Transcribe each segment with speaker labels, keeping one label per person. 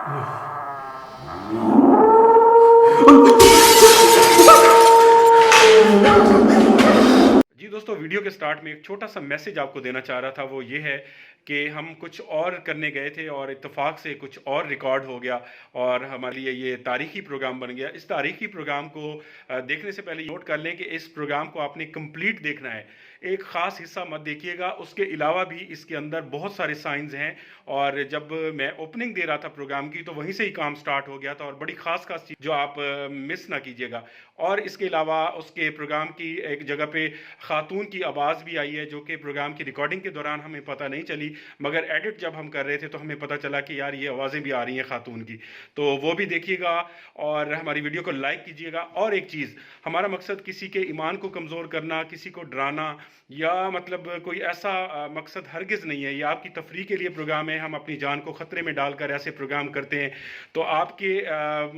Speaker 1: जी दोस्तों, वीडियो के स्टार्ट में एक छोटा सा मैसेज आपको देना चाह रहा था। वो ये है कि हम कुछ और करने गए थे और इत्तेफाक से कुछ और रिकॉर्ड हो गया और हमारे लिए ये तारीखी प्रोग्राम बन गया। इस तारीखी प्रोग्राम को देखने से पहले नोट कर लें कि इस प्रोग्राम को आपने कंप्लीट देखना है, एक ख़ास हिस्सा मत देखिएगा। उसके अलावा भी इसके अंदर बहुत सारे साइंस हैं और जब मैं ओपनिंग दे रहा था प्रोग्राम की तो वहीं से ही काम स्टार्ट हो गया था और बड़ी ख़ास ख़ास चीज़ जो आप मिस ना कीजिएगा। और इसके अलावा उसके प्रोग्राम की एक जगह पे खातून की आवाज़ भी आई है जो कि प्रोग्राम की रिकॉर्डिंग के दौरान हमें पता नहीं चली, मगर एडिट जब हम कर रहे थे तो हमें पता चला कि यार ये आवाज़ें भी आ रही हैं खातून की। तो वो भी देखिएगा और हमारी वीडियो को लाइक कीजिएगा। और एक चीज़, हमारा मकसद किसी के ईमान को कमज़ोर करना, किसी को डराना या मतलब कोई ऐसा मकसद हरगिज़ नहीं है। ये आपकी तफरीह के लिए प्रोग्राम है। हम अपनी जान को ख़तरे में डालकर ऐसे प्रोग्राम करते हैं तो आपके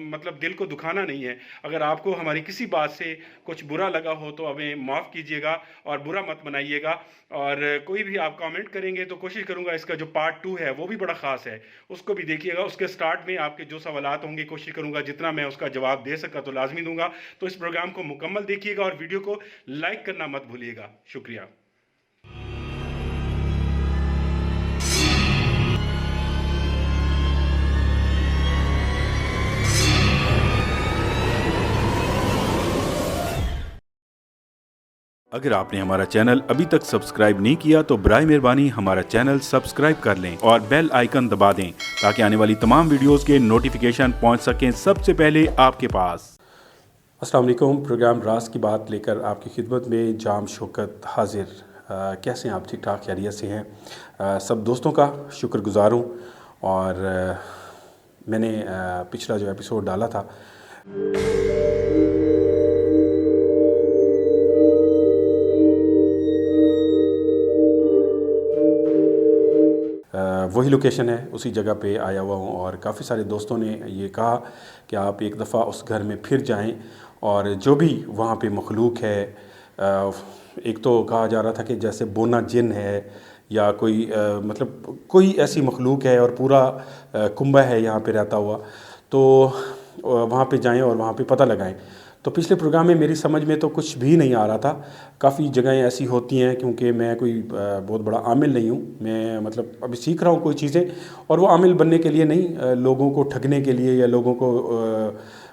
Speaker 1: मतलब दिल को दुखाना नहीं है। अगर आपको हमारी किसी बात से कुछ बुरा लगा हो तो हमें माफ़ कीजिएगा और बुरा मत बनाइएगा। और कोई भी आप कमेंट करेंगे तो कोशिश करूंगा इसका जो पार्ट 2 है वो भी बड़ा ख़ास है, उसको भी देखिएगा। उसके स्टार्ट में आपके जो सवालात होंगे कोशिश करूंगा जितना मैं उसका जवाब दे सका तो लाजमी दूंगा। तो इस प्रोग्राम को मुकम्मल देखिएगा और वीडियो को लाइक करना मत भूलिएगा। शुक्रिया।
Speaker 2: अगर आपने हमारा चैनल अभी तक सब्सक्राइब नहीं किया तो बराए मेहरबानी हमारा चैनल सब्सक्राइब कर लें और बेल आइकन दबा दें ताकि आने वाली तमाम वीडियोस के नोटिफिकेशन पहुंच सकें सबसे पहले आपके पास।
Speaker 3: अस्सलाम वालेकुम। प्रोग्राम राज की बात लेकर आपकी खिदमत में जाम शौकत हाजिर। कैसे हैं आप? ठीक ठाक खैरियत से हैं? सब दोस्तों का शुक्रगुजार हूँ। और मैंने पिछला जो एपिसोड डाला था वही लोकेशन है, उसी जगह पे आया हुआ हूँ। और काफ़ी सारे दोस्तों ने ये कहा कि आप एक दफ़ा उस घर में फिर जाएं और जो भी वहाँ पे मखलूक है, एक तो कहा जा रहा था कि जैसे बोना जिन है या कोई मतलब कोई ऐसी मखलूक है और पूरा कुंबा है यहाँ पे रहता हुआ, तो वहाँ पे जाएं और वहाँ पे पता लगाएं। तो पिछले प्रोग्राम में मेरी समझ में तो कुछ भी नहीं आ रहा था। काफ़ी जगहें ऐसी होती हैं, क्योंकि मैं कोई बहुत बड़ा आमिल नहीं हूँ, मैं मतलब अभी सीख रहा हूँ कोई चीज़ें, और वो आमिल बनने के लिए नहीं, लोगों को ठगने के लिए या लोगों को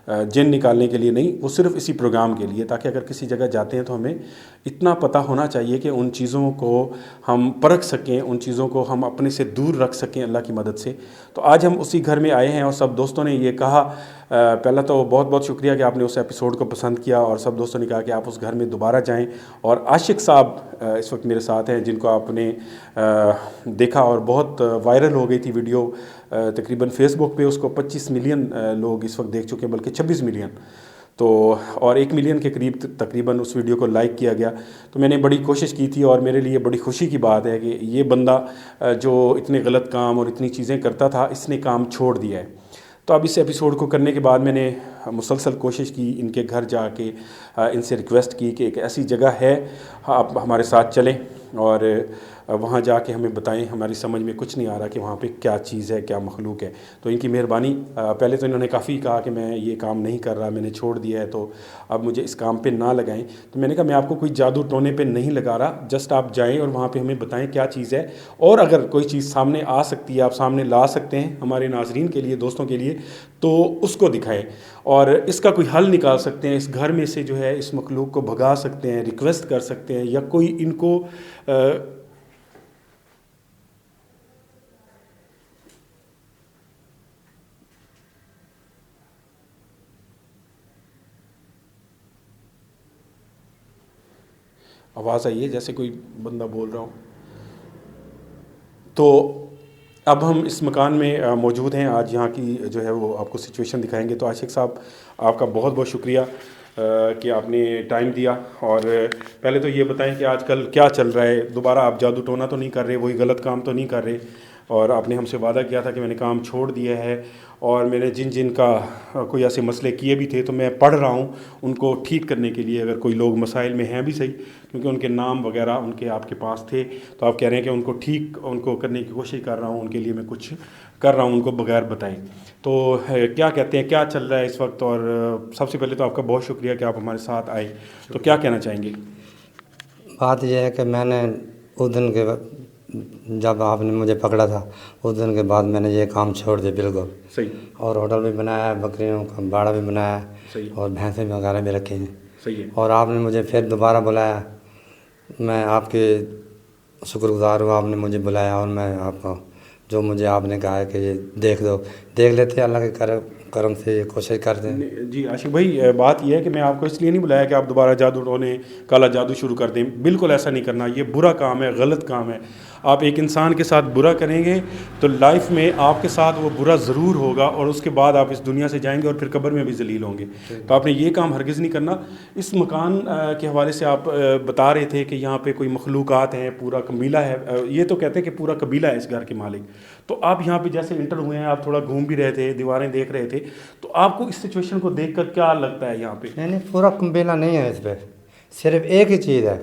Speaker 3: जिन निकालने के लिए नहीं, वो सिर्फ इसी प्रोग्राम के लिए, ताकि अगर किसी जगह जाते हैं तो हमें इतना पता होना चाहिए कि उन चीज़ों को हम परख सकें, उन चीज़ों को हम अपने से दूर रख सकें अल्लाह की मदद से। तो आज हम उसी घर में आए हैं और सब दोस्तों ने ये कहा, पहला तो बहुत बहुत शुक्रिया कि आपने उस एपिसोड को पसंद किया और सब दोस्तों ने कहा कि आप उस घर में दोबारा जाएं। और आशिक साहब इस वक्त मेरे साथ हैं, जिनको आपने देखा और बहुत वायरल हो गई थी वीडियो। तकरीबन फेसबुक पे उसको 25 मिलियन लोग इस वक्त देख चुके हैं, बल्कि 26 मिलियन। तो और 1 मिलियन के करीब तकरीबन उस वीडियो को लाइक किया गया। तो मैंने बड़ी कोशिश की थी और मेरे लिए बड़ी खुशी की बात है कि ये बंदा जो इतने गलत काम और इतनी चीज़ें करता था, इसने काम छोड़ दिया है। तो अब इस एपिसोड को करने के बाद मैंने मुसलसल कोशिश की, इनके घर जाके इनसे रिक्वेस्ट की कि एक ऐसी जगह है, आप हमारे साथ चलें और वहाँ जाके हमें बताएं। हमारी समझ में कुछ नहीं आ रहा कि वहाँ पे क्या चीज़ है, क्या मखलूक है। तो इनकी मेहरबानी। पहले तो इन्होंने काफ़ी कहा कि मैं ये काम नहीं कर रहा, मैंने छोड़ दिया है, तो अब मुझे इस काम पे ना लगाएं। तो मैंने कहा मैं आपको कोई जादू टोने पे नहीं लगा रहा, जस्ट आप जाएं और वहाँ पे हमें बताएं क्या चीज़ है। और अगर कोई चीज़ सामने आ सकती है, आप सामने ला सकते हैं हमारे नाजरीन के लिए, दोस्तों के लिए, तो उसको दिखाएं और इसका कोई हल निकाल सकते हैं। इस घर में से जो है इस मखलूक को भगा सकते हैं, रिक्वेस्ट कर सकते हैं, या कोई इनको आवाज़ आई है जैसे कोई बंदा बोल रहा हो। तो अब हम इस मकान में मौजूद हैं। आज यहाँ की जो है वो आपको सिचुएशन दिखाएंगे। तो आशिक साहब, आपका बहुत बहुत शुक्रिया कि आपने टाइम दिया। और पहले तो ये बताएं कि आजकल क्या चल रहा है। दोबारा आप जादू टोना तो नहीं कर रहे, वही गलत काम तो नहीं कर रहे? और आपने हमसे वादा किया था कि मैंने काम छोड़ दिया है, और मैंने जिन जिन का कोई ऐसे मसले किए भी थे तो मैं पढ़ रहा हूँ उनको ठीक करने के लिए। अगर कोई लोग मसाइल में हैं भी सही, क्योंकि उनके नाम वगैरह उनके आपके पास थे, तो आप कह रहे हैं कि उनको ठीक, उनको करने की कोशिश कर रहा हूँ, उनके लिए मैं कुछ कर रहा हूँ उनको बगैर बताए। तो क्या कहते हैं, क्या चल रहा है इस वक्त? और सबसे पहले तो आपका बहुत शुक्रिया कि आप हमारे साथ आए। तो क्या कहना चाहेंगे?
Speaker 4: बात यह है कि मैंने उस दिन के जब आपने मुझे पकड़ा था उस दिन के बाद मैंने ये काम छोड़ दिया बिल्कुल।
Speaker 3: सही।
Speaker 4: और होटल भी बनाया है, बकरियों का बाड़ा भी बनाया है,
Speaker 3: सही।
Speaker 4: और भैंसें वगैरह भी रखी हैं।
Speaker 3: सही है।
Speaker 4: और आपने मुझे फिर दोबारा बुलाया, मैं आपके शुक्रगुजार हूँ। आपने मुझे बुलाया और मैं आपको जो मुझे आपने कहा है कि ये देख लेते हैं, अल्लाह के करम से ये कोशिश करते हैं।
Speaker 3: जी आशिक भाई, बात यह है कि मैं आपको इसलिए नहीं बुलाया कि आप दोबारा जादू टोने काला जादू शुरू कर दें। बिल्कुल ऐसा नहीं करना, ये बुरा काम है, गलत काम है। आप एक इंसान के साथ बुरा करेंगे तो लाइफ में आपके साथ वो बुरा ज़रूर होगा और उसके बाद आप इस दुनिया से जाएंगे और फिर कब्र में भी जलील होंगे। तो आपने ये काम हरगिज़ नहीं करना। इस मकान के हवाले से आप बता रहे थे कि यहाँ पे कोई मखलूक़ात हैं, पूरा कबीला है। ये तो कहते हैं कि पूरा कबीला है इस घर के मालिक। तो आप यहाँ पे जैसे इंटर हुए हैं, आप थोड़ा घूम भी रहे थे, दीवारें देख रहे थे, तो आपको इस सिचुएशन को देख कर क्या लगता है यहाँ पे?
Speaker 4: नहीं, पूरा कबीला नहीं है इस पर, सिर्फ एक ही चीज़ है,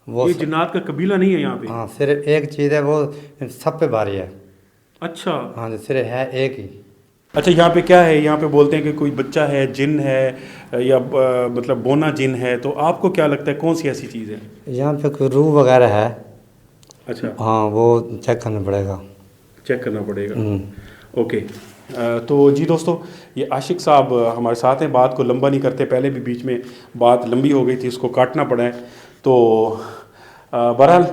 Speaker 4: वो
Speaker 3: ये जिन्नात का कबीला नहीं है यहाँ पे?
Speaker 4: हाँ, सिर्फ एक चीज़ है, वो सब पे भारी है।
Speaker 3: अच्छा।
Speaker 4: हाँ जी, सिर्फ है एक ही।
Speaker 3: अच्छा, यहाँ पे क्या है? यहाँ पे बोलते हैं कि कोई बच्चा है, जिन है या मतलब बोना जिन है। तो आपको क्या लगता है कौन सी ऐसी चीज़ है?
Speaker 4: यहाँ पे कोई रूह वगैरह है।
Speaker 3: अच्छा।
Speaker 4: हाँ, वो चेक करना पड़ेगा।
Speaker 3: चेक करना पड़ेगा। ओके। तो जी दोस्तों, ये आशिक साहब हमारे साथ हैं। बात को लंबा नहीं करते, पहले भी बीच में बात लंबी हो गई थी, उसको काटना पड़ा है। तो बहरहाल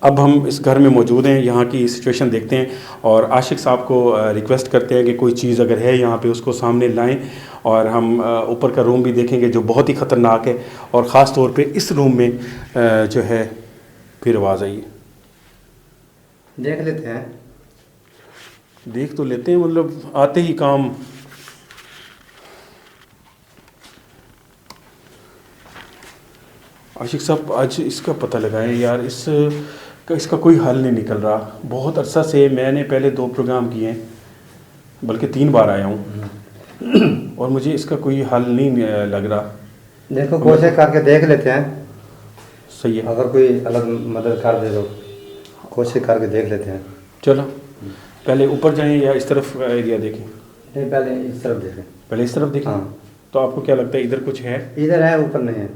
Speaker 3: अब हम इस घर में मौजूद हैं, यहाँ की सिचुएशन देखते हैं और आशिक साहब को रिक्वेस्ट करते हैं कि कोई चीज़ अगर है यहाँ पे उसको सामने लाएं। और हम ऊपर का रूम भी देखेंगे जो बहुत ही ख़तरनाक है, और ख़ास तौर पे इस रूम में जो है। फिर आवाज़ आई,
Speaker 4: देख लेते हैं।
Speaker 3: देख तो लेते हैं, मतलब आते ही काम। आशिक साहब, आज इसका पता लगाएं यार, इसका कोई हल नहीं निकल रहा। बहुत अरसा से मैंने पहले 2 प्रोग्राम किए हैं, बल्कि 3 बार आया हूँ और मुझे इसका कोई हल नहीं लग रहा।
Speaker 4: देखो, कोशिश करके देख लेते हैं।
Speaker 3: सही है।
Speaker 4: अगर कोई अलग मदद कर दे तो कोशिश करके देख लेते हैं।
Speaker 3: चलो, पहले ऊपर जाएं या इस तरफ एरिया देखें?
Speaker 4: नहीं, पहले इस तरफ देखें।
Speaker 3: पहले इस तरफ देखें।
Speaker 4: हाँ।
Speaker 3: तो आपको क्या लगता है, इधर कुछ है?
Speaker 4: इधर है, ऊपर नहीं है।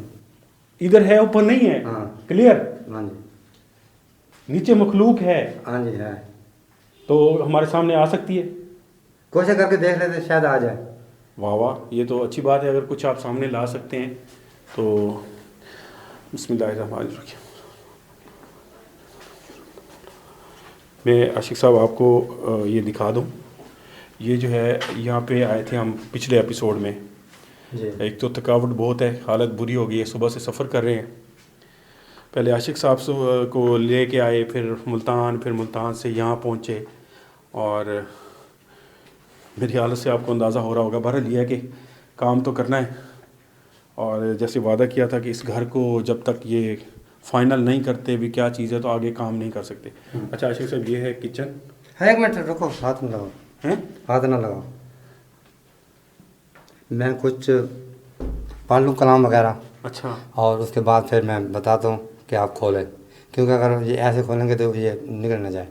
Speaker 3: इधर है, ऊपर नहीं है।
Speaker 4: हाँ।
Speaker 3: क्लियर?
Speaker 4: हाँ जी।
Speaker 3: नीचे मखलूक है।
Speaker 4: हाँ जी, है।
Speaker 3: तो हमारे सामने आ सकती है।
Speaker 4: कोशिश करके देख लेते हैं, शायद आ जाए।
Speaker 3: वाह वाह, ये तो अच्छी बात है। अगर कुछ आप सामने ला सकते हैं तो बिस्मिल्लाहिर्रहमानिर्रहीम। मैं आशिक साहब आपको ये दिखा दूं, ये जो है यहाँ पे आए थे हम पिछले एपिसोड में
Speaker 4: जी।
Speaker 3: एक तो थकावट बहुत है, हालत बुरी हो गई है, सुबह से सफ़र कर रहे हैं। पहले आशिक साहब को ले के आए, फिर मुल्तान से यहाँ पहुँचे, और मेरी हालत से आपको अंदाज़ा हो रहा होगा। बहरहाल ये है कि काम तो करना है, और जैसे वादा किया था कि इस घर को जब तक ये फाइनल नहीं करते भी क्या चीज़ है तो आगे काम नहीं कर सकते। अच्छा आशिक साहब, ये है किचन
Speaker 4: है। एक मिनट रुको, हाथ न लगाओ।
Speaker 3: हैं?
Speaker 4: हाथ ना लगाओ। मैं कुछ पढ़ लूँ कलाम वगैरह,
Speaker 3: अच्छा।
Speaker 4: और उसके बाद फिर मैं बताता हूँ कि आप खोलें, क्योंकि अगर ये ऐसे खोलेंगे तो ये निकल ना जाए।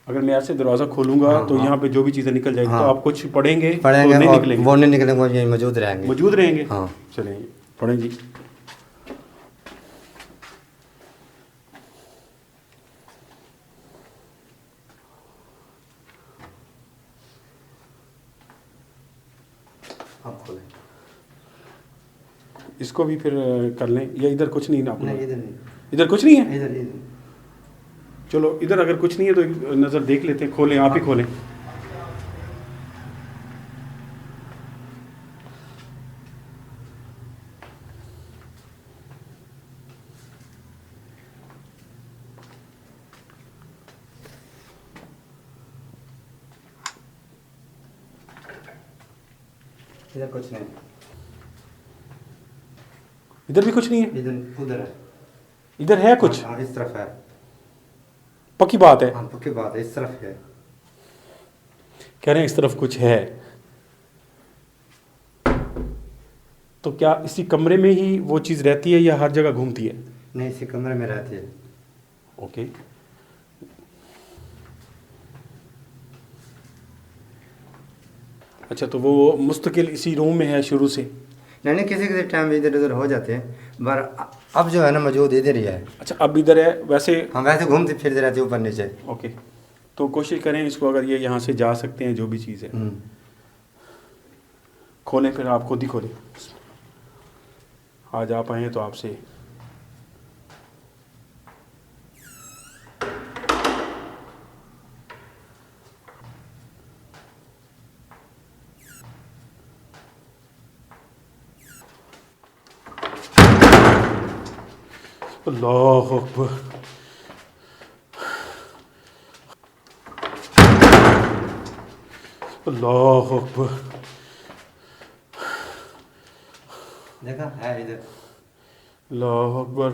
Speaker 3: अगर मैं ऐसे दरवाज़ा खोलूँगा
Speaker 4: हाँ,
Speaker 3: तो
Speaker 4: हाँ।
Speaker 3: यहाँ पे जो भी चीज़ें निकल जाएगी,
Speaker 4: हाँ।
Speaker 3: तो आप कुछ पढ़ेंगे तो
Speaker 4: पढ़ेंगे
Speaker 3: नहीं
Speaker 4: और
Speaker 3: निकलेंगे?
Speaker 4: वो नहीं निकलेंगे, वो ये मौजूद रहेंगे।
Speaker 3: मौजूद रहेंगे।
Speaker 4: हाँ।
Speaker 3: चलें, पढ़ें जी।
Speaker 4: आप खोलें।
Speaker 3: इसको भी फिर कर लें, या इधर कुछ नहीं ना?
Speaker 4: नहीं, इधर नहीं।
Speaker 3: इधर कुछ नहीं है।
Speaker 4: इधर
Speaker 3: चलो, इधर अगर कुछ नहीं है तो एक नज़र देख लेते हैं। खोलें, आप ही खोलें।
Speaker 4: इधर कुछ नहीं।
Speaker 3: इधर भी कुछ नहीं है।
Speaker 4: इधर उधर है।
Speaker 3: इधर है कुछ?
Speaker 4: हाँ, इस तरफ है।
Speaker 3: पक्की बात है?
Speaker 4: हाँ, पक्की बात है, इस तरफ है।
Speaker 3: कह रहे हैं इस तरफ कुछ है। तो क्या इसी कमरे में ही वो चीज़ रहती है या हर जगह घूमती है?
Speaker 4: नहीं, इसी कमरे में रहती है।
Speaker 3: ओके। अच्छा, तो वो मुस्तकिल इसी रूम में है शुरू से?
Speaker 4: नहीं नहीं, किसी किसी टाइम इधर उधर हो जाते हैं, पर अब जो है ना मौजूद इधर ही है।
Speaker 3: अच्छा, अब इधर है। वैसे
Speaker 4: हम वैसे घूमते फिरते रहते ऊपर नीचे।
Speaker 3: ओके, तो कोशिश करें इसको, अगर ये यहाँ से जा सकते हैं जो भी चीज़ है। खोलें, फिर आप खुद ही खोलें। आज आप आए हैं तो आपसे अल्लाह अकबर। अल्लाह अकबर।
Speaker 4: देखा है इधर।
Speaker 3: अल्लाह अकबर।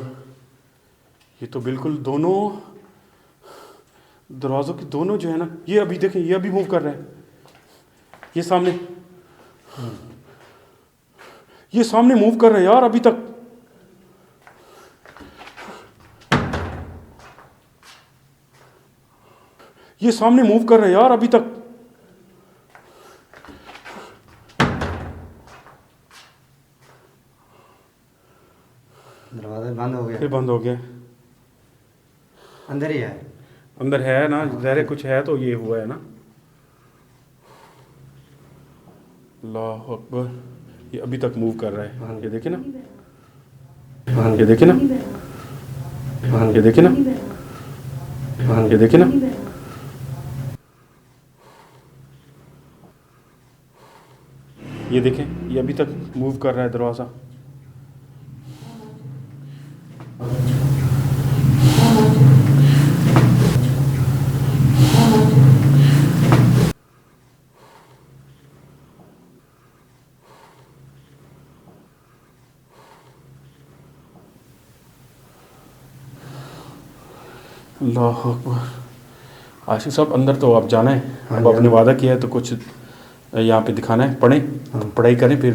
Speaker 3: ये तो बिल्कुल दोनों दरवाज़ों के दोनों जो है ना, ये अभी देखें, ये अभी मूव कर रहे हैं। ये सामने मूव कर रहे हैं यार अभी तक। ये सामने मूव कर रहे हैं यार अभी तक।
Speaker 4: दरवाजा बंद हो गया।
Speaker 3: फिर बंद हो गया।
Speaker 4: अंदर ही है।
Speaker 3: अंदर है ना, ज़ाहिर कुछ है तो ये हुआ है ना। अल्लाह अकबर। ये अभी तक मूव कर रहा है, ये देखे ना, ये देखे ना, ये देखे ना, ये देखे ना। ये देखें, ये अभी तक मूव कर रहा है दरवाज़ा। अल्लाह अकबर। आशिक साहब, अंदर तो आप जाना है, अब आपने वादा किया है तो कुछ यहाँ पे दिखाना है। पढ़ें, पढ़ाई करें फिर।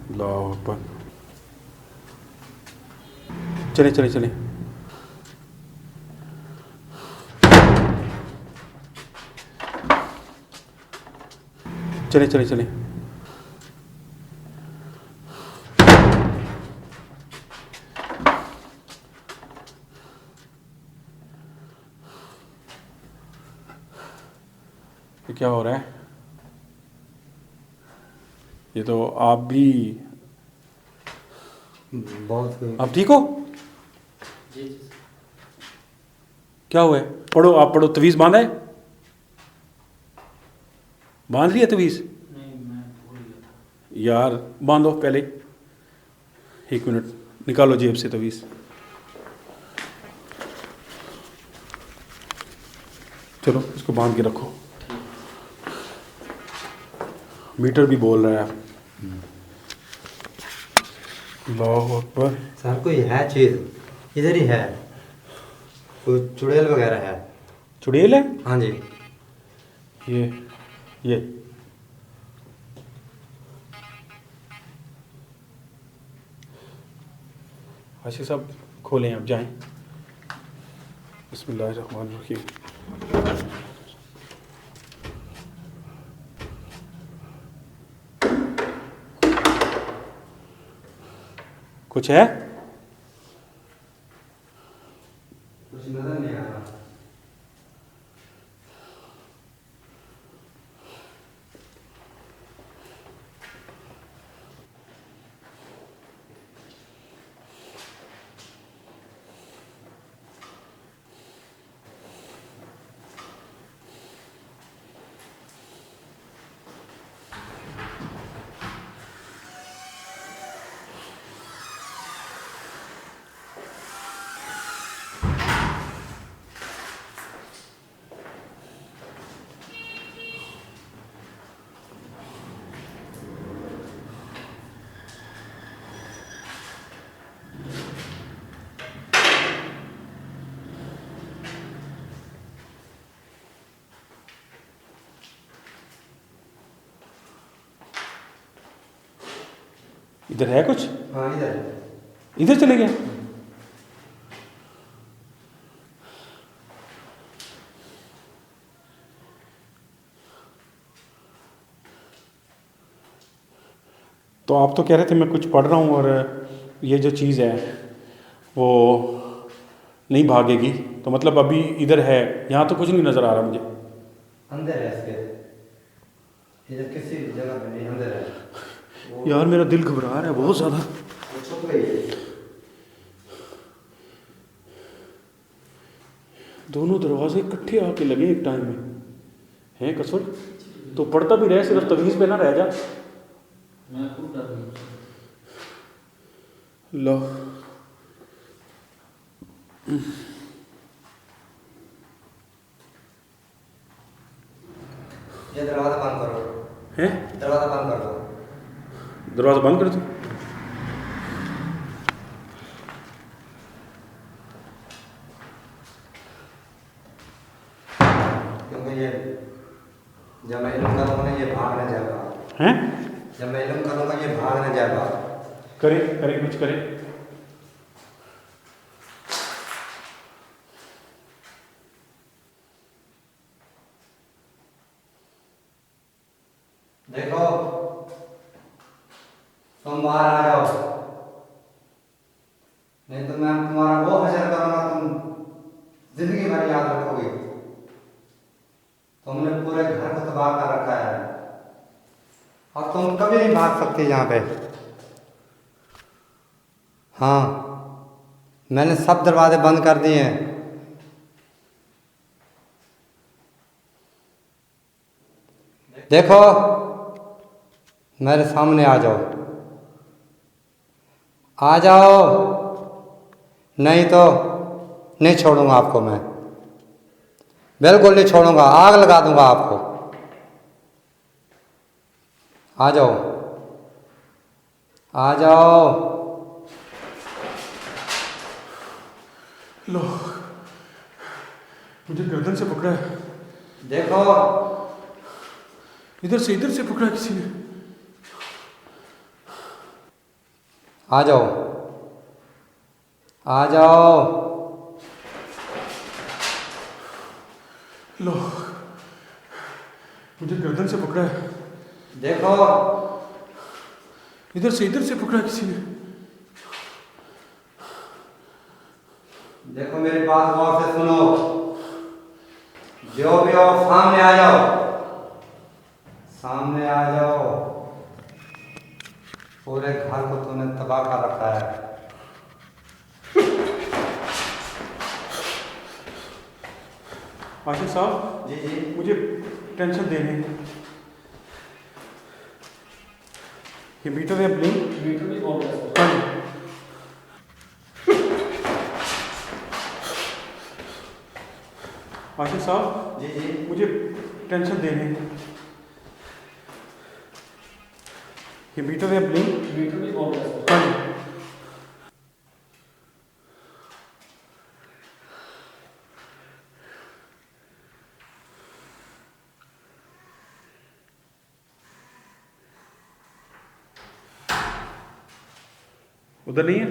Speaker 3: अल्लाह अकबर। चले चले चले। चले चले चले। ये क्या हो रहा है? ये तो आप भी
Speaker 4: बहुत।
Speaker 3: आप ठीक हो? क्या हुआ है? पढ़ो, आप पढ़ो। तवीज़ बांधा है? बांध लिया तवीज़? यार बांधो पहले। एक मिनट, निकालो जेब से तवीज़। चलो इसको बांध के रखो। मीटर भी बोल रहा है। अल्लाह अकबर।
Speaker 4: सर कोई है चीज़ इधर ही है, कोई चुड़ैल वगैरह है।
Speaker 3: चुड़ैल है?
Speaker 4: हाँ जी।
Speaker 3: ये आशिक साहब खोलें, आप जाएं। बिस्मिल्लाहिर्रहमानिर्रहीम। कुछ है?
Speaker 4: कुछ नजर नहीं आ रहा।
Speaker 3: इधर है कुछ?
Speaker 4: हाँ इधर।
Speaker 3: इधर चले गए? तो आप तो कह रहे थे मैं कुछ पढ़ रहा हूँ और ये जो चीज़ है वो नहीं भागेगी, तो मतलब अभी इधर है, यहाँ तो कुछ नहीं नज़र आ रहा मुझे।
Speaker 4: अंदर है इसके, इधर किसी जगह पे नहीं, अंदर है।
Speaker 3: यार मेरा दिल घबरा रहा है बहुत ज़्यादा।
Speaker 4: वो छुप गई है।
Speaker 3: दोनों दरवाजे इकट्ठे आके लगे एक टाइम में हैं कसर, तो पढ़ता भी रहे, सिर्फ तवीज़ पे ना रह जा।
Speaker 5: मैं खुद डर गया।
Speaker 3: लो
Speaker 4: ये दरवाजा बंद करो।
Speaker 3: हैं?
Speaker 4: दरवाजा बंद कर दो।
Speaker 3: दरवाज़ा बंद कर दूँ?
Speaker 4: क्योंकि ये जब मैं इल्म करूँगा ना, ये भाग न जाएगा।
Speaker 3: हैं?
Speaker 4: जब मैं इल्म करूँगा ये भाग न जाएगा।
Speaker 3: करे करे कुछ करे।
Speaker 4: देखो तुम बाहर आ जाओ, नहीं तो मैं तुम्हारा वो हशर करूँगा, तुम जिंदगी भर याद रखोगे। तुमने पूरे घर को तबाह कर रखा है और तुम कभी नहीं भाग सकते यहाँ पे। हाँ, मैंने सब दरवाजे बंद कर दिए हैं। देखो मेरे सामने आ जाओ, आ जाओ, नहीं तो नहीं छोड़ूंगा आपको मैं, बिल्कुल नहीं छोड़ूंगा, आग लगा दूंगा आपको। आ जाओ, आ जाओ।
Speaker 3: लो मुझे गर्दन से पकड़ा है।
Speaker 4: देखो
Speaker 3: इधर से पकड़ा है किसी ने।
Speaker 4: आ जाओ, आ जाओ।
Speaker 3: लो मुझे गर्दन से पकड़ा है।
Speaker 4: देखो
Speaker 3: इधर से पकड़ा है किसी ने।
Speaker 4: देखो मेरी बात गौर से सुनो, जो भी हो सामने आ जाओ, सामने आ जाओ। पूरे घर को तूने तबाह कर रखा है।
Speaker 3: आशिक साहब
Speaker 4: जी जी।
Speaker 3: मुझे टेंशन दे रहे हैं। ये मीटर है ब्लिंक।
Speaker 5: मीटर भी बहुत है।
Speaker 3: हाँ जी। आशिक साहब
Speaker 4: जी जी।
Speaker 3: मुझे टेंशन दे रहे हैं। ये मीटर है ब्लिंक।
Speaker 5: मीटर भी बहुत है।
Speaker 3: हाँ जी। उधर नहीं है?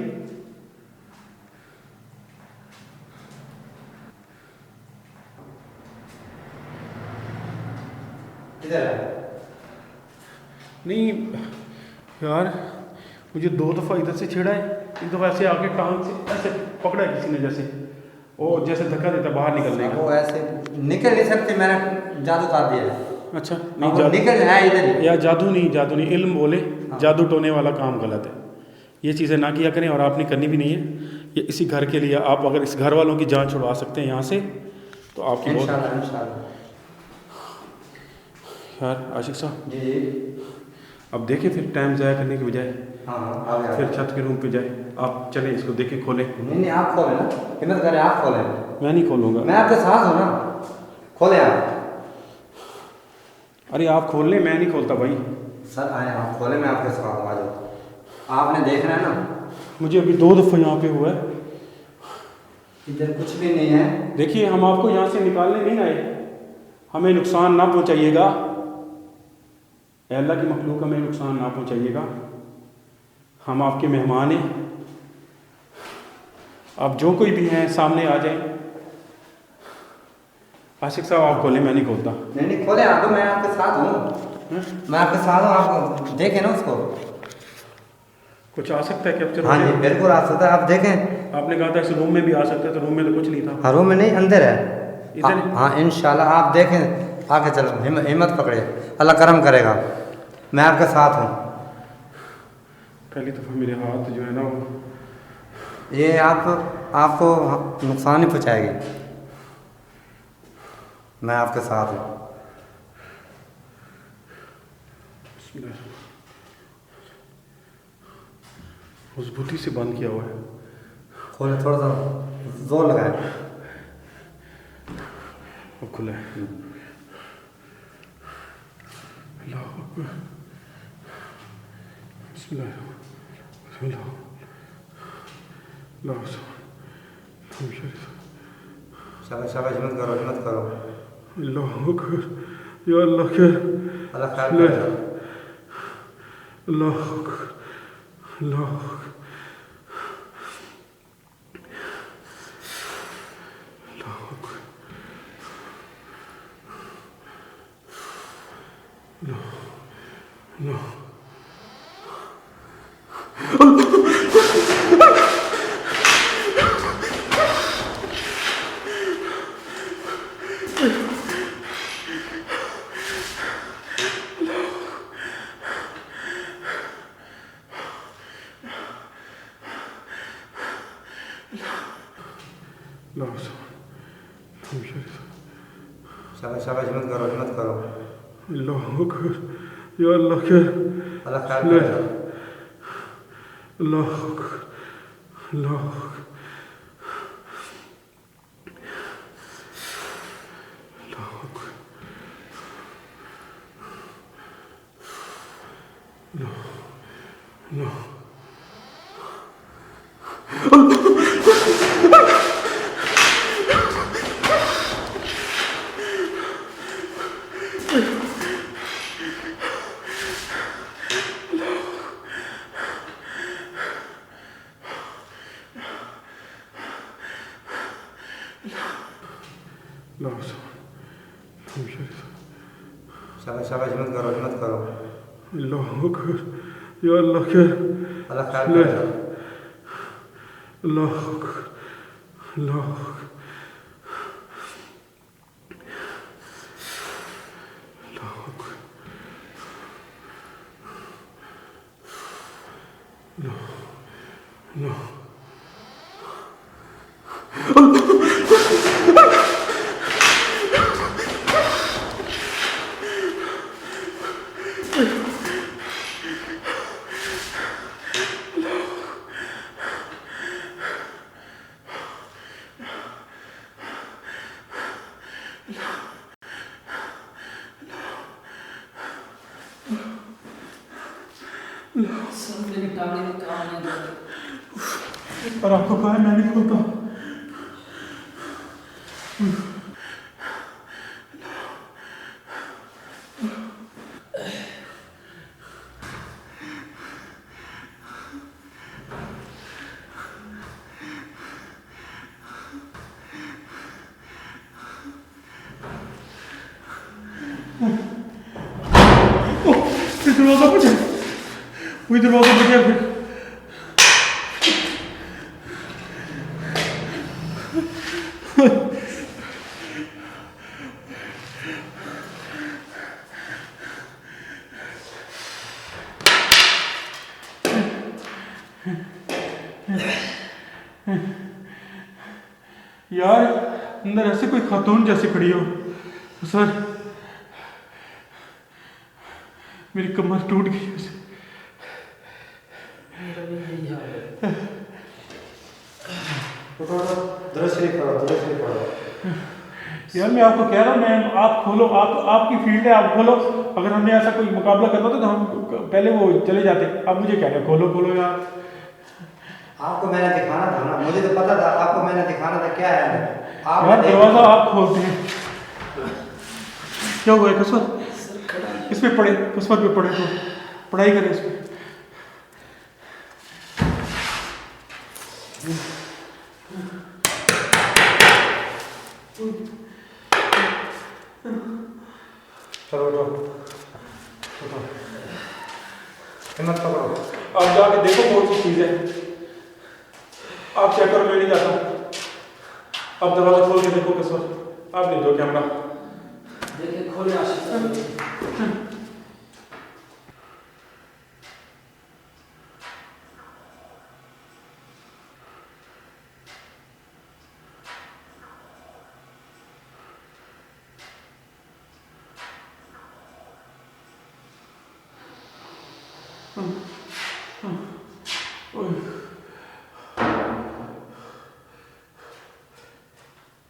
Speaker 4: किधर है?
Speaker 3: नहीं यार, मुझे 2 दफ़ा इधर से छेड़ा है, एक दफ़ा ऐसे आके टांग से ऐसे पकड़ा है किसी ने, जैसे वो जैसे धक्का देता बाहर निकलने का।
Speaker 4: वो ऐसे निकल नहीं सकते, मैंने जादू कर दिया है।
Speaker 3: अच्छा
Speaker 4: अब
Speaker 3: नहीं,
Speaker 4: वो
Speaker 3: जादू
Speaker 4: निकल है इधर ही।
Speaker 3: या जादू नहीं, इल्म बोले।
Speaker 4: हाँ।
Speaker 3: जादू टोने वाला काम गलत है, ये चीज़ें ना किया करें और आपने करनी भी नहीं है। ये इसी घर के लिए आप अगर इस घर वालों की जान छुड़वा सकते हैं यहाँ से तो आपकी बहुत।
Speaker 4: इंशाल्लाह इंशाल्लाह।
Speaker 3: यार आशिक साहब
Speaker 4: जी जी।
Speaker 3: अब देखें, फिर टाइम ज़ाया करने की बजाय
Speaker 4: हाँ हाँ आ गया।
Speaker 3: फिर छत के रूम पे जाए। आप चलें, इसको देखें, खोलें।
Speaker 4: नहीं नहीं, आप खोलें ना, हिम्मत करें आप खोलें।
Speaker 3: मैं नहीं खोलूँगा।
Speaker 4: मैं आपके साथ हूँ ना, खोलें आप।
Speaker 3: अरे आप खोल लें, मैं नहीं खोलता भाई।
Speaker 4: सर आए आप खोलें, मैं आपके साथ हूँ, आ जाओ। आपने देखना है ना,
Speaker 3: मुझे अभी 2 दफ़ा यहाँ पे हुआ है।
Speaker 4: इधर कुछ भी नहीं है।
Speaker 3: देखिए हम आपको यहाँ से निकालने नहीं आए, हमें नुकसान ना पहुँचाइएगा। ए अल्लाह की मखलूक, हमें नुकसान ना पहुँचाइएगा। हम आपके मेहमान हैं, आप जो कोई भी हैं सामने आ जाएं। आशिक साहब आप खोलें, मैं नहीं खोलता।
Speaker 4: नहीं खोले आप तो, मैं आपके साथ हूँ, मैं आपके साथ हूँ। आप देखें ना उसको,
Speaker 3: कुछ आ सकता है कैप्चर?
Speaker 4: हाँ जी बिल्कुल आ सकता है, आप देखें।
Speaker 3: आपने कहा था इस रूम में भी आ सकता है, तो रूम में तो कुछ नहीं था।
Speaker 4: हाँ रूम में नहीं, अंदर है
Speaker 3: इधर?
Speaker 4: हाँ इंशाल्लाह आप देखें, आके चलो, हिम्मत पकड़े, अल्लाह करम करेगा, मैं आपके साथ हूँ।
Speaker 3: पहली दफ़ा मेरे हाथ जो है ना वो,
Speaker 4: ये आपको नुकसान नहीं पहुँचाएगी, मैं आपके साथ हूँ।
Speaker 3: मजबूती से बंद किया हुआ है।
Speaker 4: खोले, थोड़ा सा जोर लगाए।
Speaker 3: अब खुला है। अल्लाह अकबर, बिस्मिल्लाह, अल्लाह, अल्लाह,
Speaker 4: शाबाश शाबाश, हिम्मत करो, हिम्मत करो,
Speaker 3: अल्लाह अकबर, या अल्लाह के,
Speaker 4: अल्लाह खैर करेगा।
Speaker 3: अल्लाह अकबर, अल्लाह अकबर, अल्लाह अकबर, अल्लाह, अल्लाह,
Speaker 4: शाबाश शाबाश, हिम्मत करो, हिम्मत करो,
Speaker 3: अल्लाह अकबर, या अल्लाह के,
Speaker 4: अल्लाह खैर करेगा।
Speaker 3: अल्लाह अकबर, अल्लाह अकबर, अल्लाह अकबर, अल्लाह, अल्लाह,
Speaker 4: शाबाश शाबाश, हिम्मत करो, हिम्मत करो,
Speaker 3: अल्लाह अकबर, या अल्लाह के,
Speaker 4: अल्लाह खैर करेगा।
Speaker 3: अल्लाह अकबर, अल्लाह अकबर, अल्लाह अकबर, अल्लाह, अल्लाह,
Speaker 5: सर मेरी टांगे में काम नहीं कर रही।
Speaker 3: और आपको कहा है मैं नहीं खोलता। दरवाजा बचा, वही दरवाजा बचा फिर। यार अंदर ऐसे कोई खातून जैसी खड़ी हो सर, मेरी कमर टूट गई है। यार मैं आपको कह रहा हूँ, मैं आप खोलो, आपकी फील्ड है, आप खोलो। अगर हमने ऐसा कोई मुकाबला करना था तो हम पहले वो चले जाते। आप मुझे कह रहे हैं खोलो खोलो यार।
Speaker 4: आपको मैंने दिखाना था ना, मुझे तो पता था, आपको मैंने दिखाना था क्या है। आप
Speaker 3: यार दरवाजा आप खोलते हैं, क्या हुआ है कसर? इस पे पढ़े, कसरत पे पढ़े तो पढ़ाई करें इस पे।
Speaker 4: चलो उठो, हिम्मत पकड़ो।
Speaker 3: आप जाके देखो कौन सी चीज़ है, आप चेक करो, मैं नहीं जाता। आप दरवाजा खोल के देखो किस वक्त, आप ले दो कैमरा।
Speaker 5: देखिए खोले आशिक साहब।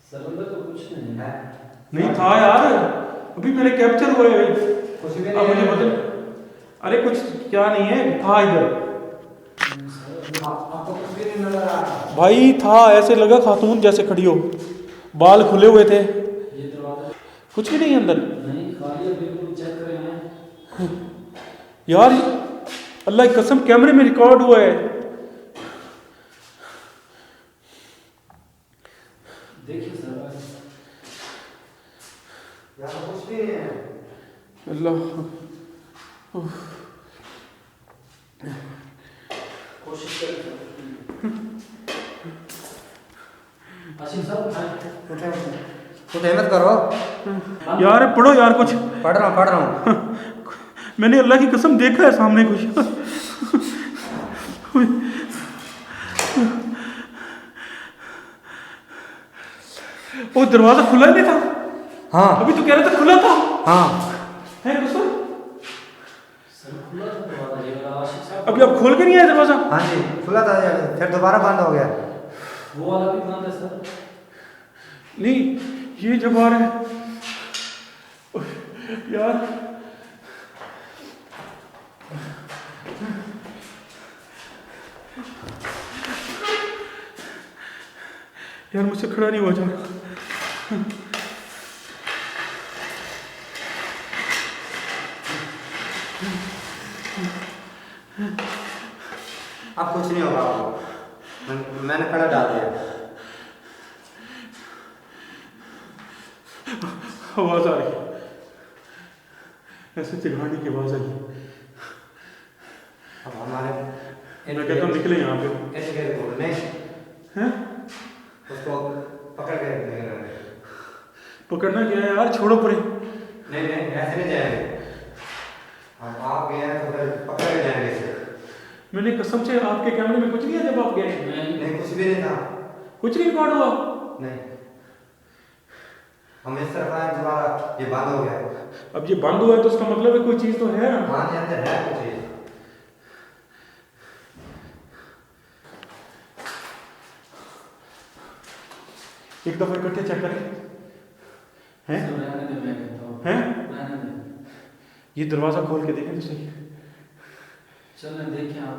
Speaker 5: सर अंदर तो कुछ नहीं है।
Speaker 3: नहीं था यार, अभी मेरे कैप्चर हुए हैं।
Speaker 4: कुछ भी
Speaker 3: अब मुझे बता, अरे कुछ क्या नहीं है, था इधर
Speaker 4: आपको कुछ भी नहीं नजर आ रहा।
Speaker 3: भाई, था ऐसे लगा खातून जैसे खड़ी हो, बाल खुले हुए थे,
Speaker 5: ये दरवाजा
Speaker 3: कुछ भी नहीं है अंदर
Speaker 5: नहीं, खाली है बिल्कुल, चेक करें हैं।
Speaker 3: यार। अल्लाह की कसम कैमरे में रिकॉर्ड हुआ है।
Speaker 5: देखिए सर
Speaker 4: यहाँ तो कुछ भी नहीं है।
Speaker 3: अल्लाह,
Speaker 5: कोशिश करें। आशिक साहब उठाएं।
Speaker 4: उठे उठे, कुछ हिम्मत करो।
Speaker 3: यार पढ़ो यार कुछ।
Speaker 4: पढ़ रहा हूँ।
Speaker 3: मैंने अल्लाह की कसम देखा है सामने कुछ। वो दरवाजा खुला ही नहीं था।
Speaker 4: हाँ
Speaker 3: अभी तो कह रहे थे खुला था।
Speaker 4: हाँ,
Speaker 3: है कसम?
Speaker 5: सर खुला था दरवाजा ये वाला आशिक साहब।
Speaker 3: अभी आप खोल के नहीं आए दरवाजा?
Speaker 4: हाँ जी खुला था, फिर दोबारा बंद हो गया।
Speaker 5: वो वाला भी बंद है सर।
Speaker 3: नहीं, ये जब आ रहा है यार। यार मुझसे खड़ा नहीं हुआ जा रहा।
Speaker 4: अब कुछ नहीं होगा आपको, मैंने कड़ा डाल दिया।
Speaker 3: आवाज आ रही है, ऐसे चिढ़ाने की आवाज आई।
Speaker 4: अब हमारे
Speaker 3: मैं कहता हूँ निकले यहाँ पे।
Speaker 4: नहीं
Speaker 3: हैं?
Speaker 4: उसको पकड़ के निकल।
Speaker 3: पकड़ना क्या है यार, छोड़ो परे।
Speaker 4: नहीं ऐसे नहीं जाएंगे। अब आप गए हैं तो फिर पकड़ के जाएंगे इसे।
Speaker 3: मैंने कसम से, आपके कैमरे में कुछ नहीं है जब आप गए?
Speaker 4: नहीं कुछ भी नहीं था।
Speaker 3: कुछ नहीं रिकॉर्ड हुआ?
Speaker 4: नहीं, हम इस तरफ आए दोबारा ये बंद हो गया।
Speaker 3: अब ये बंद हुआ है तो उसका मतलब है कोई चीज तो है।
Speaker 4: हाँ जी अंदर है कुछ चीज।
Speaker 3: एक दफा इकट्ठे चेक करें। हैं?
Speaker 5: सर रहने दे, मैं कहता हूँ
Speaker 3: हैं?
Speaker 5: रहने दे।
Speaker 3: ये दरवाजा खोल के देखें तो सही।
Speaker 5: चलें देखें आप।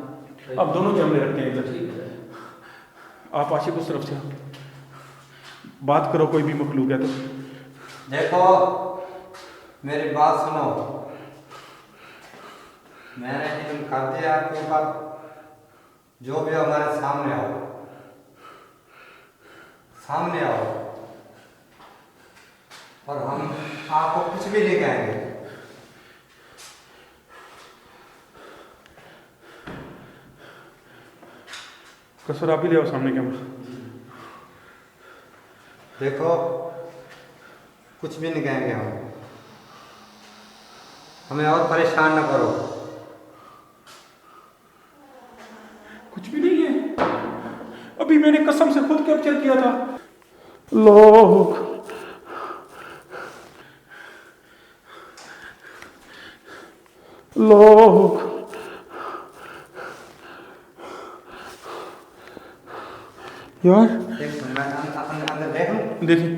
Speaker 3: अब दोनों कैमरे रखते हैं इधर।
Speaker 5: ठीक है।
Speaker 3: आप आशिक उस तरफ से आओ। बात करो, कोई भी मखलूक है तो।
Speaker 4: देखो मेरी बात सुनो, मैंने इल्म कर दिया आपके ऊपर, जो भी हो हमारे सामने आओ, सामने आओ और हम आपको कुछ भी नहीं कहेंगे।
Speaker 3: कसर आप ही ले आओ सामने कैमरा।
Speaker 4: देखो कुछ भी नहीं कहेंगे हम, हमें और परेशान ना करो।
Speaker 3: कुछ भी नहीं है, अभी मैंने कसम से खुद कैप्चर किया था। लोग यार
Speaker 4: मैं अंदर देख लूं।
Speaker 3: देखिए,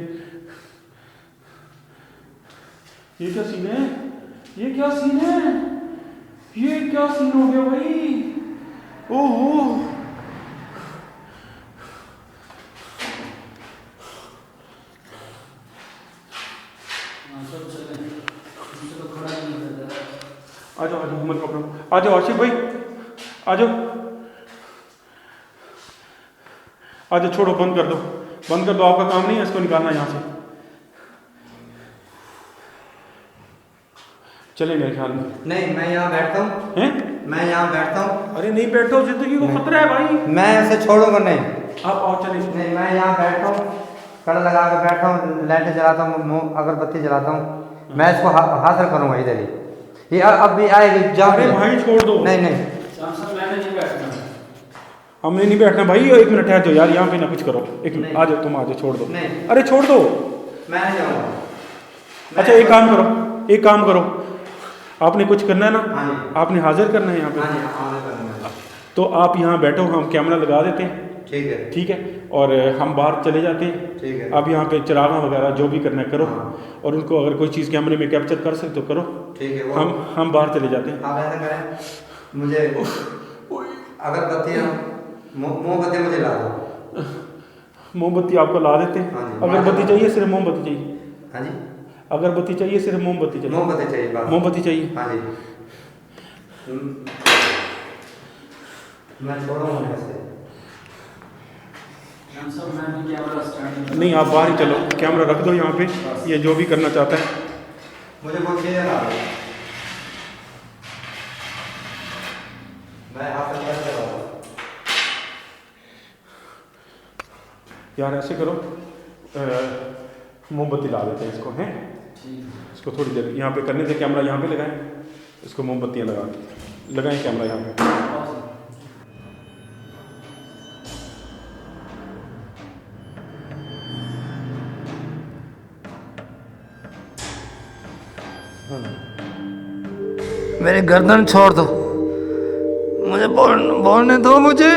Speaker 3: ये क्या सीन है? ये क्या सीन है? ये क्या सीन हो गया भाई? ओहो,
Speaker 5: हाँ सब चलें, चलो खड़ा नहीं करता।
Speaker 3: आ जाओ मत पकड़ो, आ जाओ आशिक भाई, आ जाओ आ जाओ। छोड़ो, बंद कर दो, आपका काम नहीं है इसको निकालना यहाँ से। चले मेरे ख्याल में।
Speaker 4: नहीं, मैं यहाँ बैठता हूँ।
Speaker 3: हैं?
Speaker 4: मैं यहाँ बैठता हूँ।
Speaker 3: अरे नहीं बैठो, जिंदगी को खतरा है भाई।
Speaker 4: मैं ऐसे छोड़ूंगा नहीं।
Speaker 3: आप आओ चले।
Speaker 4: नहीं, मैं यहाँ बैठता हूँ, कड़ लगा के बैठा हूँ, लाइट जलाता हूँ, अगरबत्ती जलाता हूँ। मैं इसको हासिल करूँगा इधर ही। ये अब भी आएगी, जाओ।
Speaker 3: अरे भाई छोड़ दो।
Speaker 4: नहीं नहीं,
Speaker 5: मैंने नहीं बैठना।
Speaker 3: हमने नहीं बैठना भाई, एक मिनट ठहर जाओ यार, यहाँ पे ना कुछ करो। एक मिनट आ जाओ, तुम आ जाओ, छोड़ दो।
Speaker 4: नहीं।
Speaker 3: अरे छोड़ दो।
Speaker 4: मैं नहीं जाऊँगा।
Speaker 3: अच्छा एक काम करो, एक काम करो, आपने कुछ करना है ना?
Speaker 4: हाँ जी।
Speaker 3: आपने हाजिर करना है यहाँ पे।
Speaker 4: हाँ जी, हाँ करूँगा।
Speaker 3: तो आप यहाँ बैठो, हम कैमरा लगा देते हैं।
Speaker 4: ठीक है।
Speaker 3: ठीक है, और हम बाहर चले जाते हैं।
Speaker 4: ठीक है।
Speaker 3: आप यहाँ पे चरागा वगैरह जो भी करना है करो।
Speaker 4: हाँ।
Speaker 3: और उनको अगर कोई चीज़ कैमरे में कैप्चर कर सकते हो करो।
Speaker 4: ठीक है।
Speaker 3: हम बाहर चले जाते हैं।
Speaker 4: आप ऐसा करें, मुझे अगरबत्तियाँ, मोमबत्ती मुझे ला दो।
Speaker 3: मोमबत्ती आपको ला देते हैं।
Speaker 4: हाँ जी।
Speaker 3: अगरबत्ती चाहिए, सिर्फ मोमबत्ती चाहिए?
Speaker 4: हाँ जी,
Speaker 3: अगरबत्ती चाहिए, सिर्फ मोमबत्ती चाहिए?
Speaker 4: मोमबत्ती चाहिए बस।
Speaker 3: मोमबत्ती चाहिए।
Speaker 4: हाँ जी। मैं छोड़ूंगा ऐसे।
Speaker 5: मैं भी कैमरा स्टार्ट
Speaker 3: नहीं, आप बाहर ही चलो, कैमरा रख दो यहाँ पे, ये जो भी करना चाहता है।
Speaker 4: मुझे बहुत चीज़ें ला दो। मैं हाथ से कर रहा हूँ।
Speaker 3: यार ऐसे करो, मोमबत्ती ला देते हैं इसको, हैं? इसको थोड़ी देर यहाँ पे करने से, कैमरा यहाँ पे लगाएं, इसको मोमबत्तियाँ लगाएं कैमरा यहाँ पे।
Speaker 4: मेरी गर्दन छोड़ दो, मुझे बोलने दो मुझे।